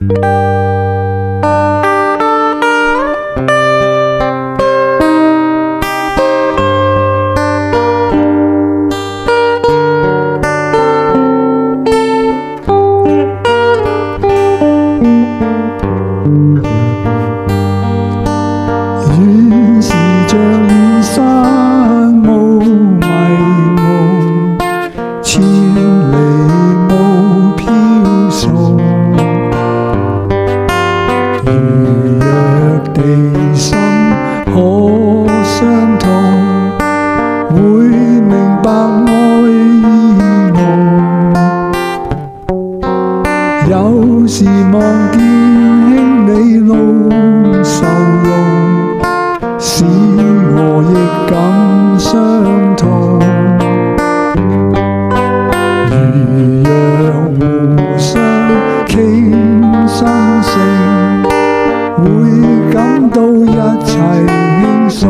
原是像遠山無迷霧，千里無飄送。如若地心可相通，會明白愛意濃。有時望見兄你路受用，使我亦感傷痛。如若互相傾心聲，會感到一切輕鬆。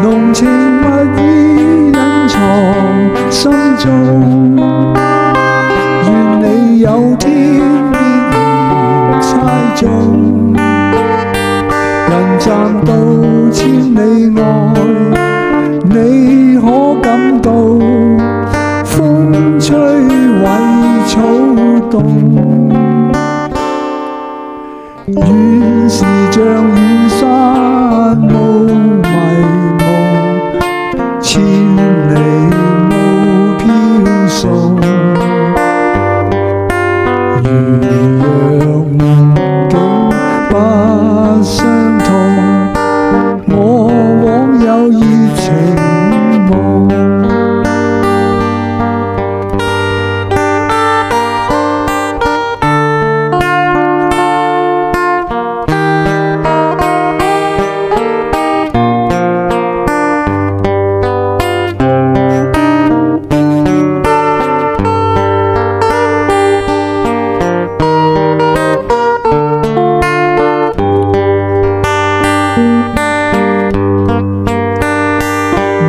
濃情蜜意隱藏心中，願你有天必然猜中。人站到千里外，你可感到風吹葦草動。原是像遠山無迷霧，千里無飄送。如若夢境不相同，我枉有熱情夢。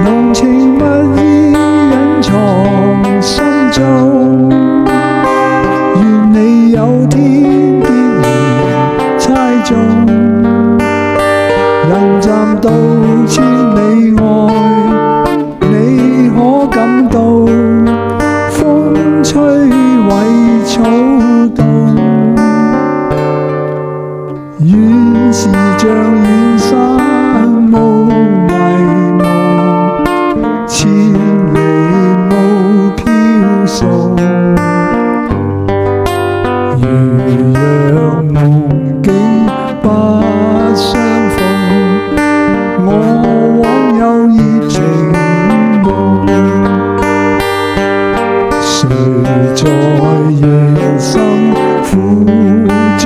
濃情蜜意隱藏心中，願你有天必然猜中。人站到千里外，你可感到風吹葦草動。原是像遠山無迷霧，千里無飄送。如若夢境不相逢，我枉有熱情夢。誰在夜深苦醉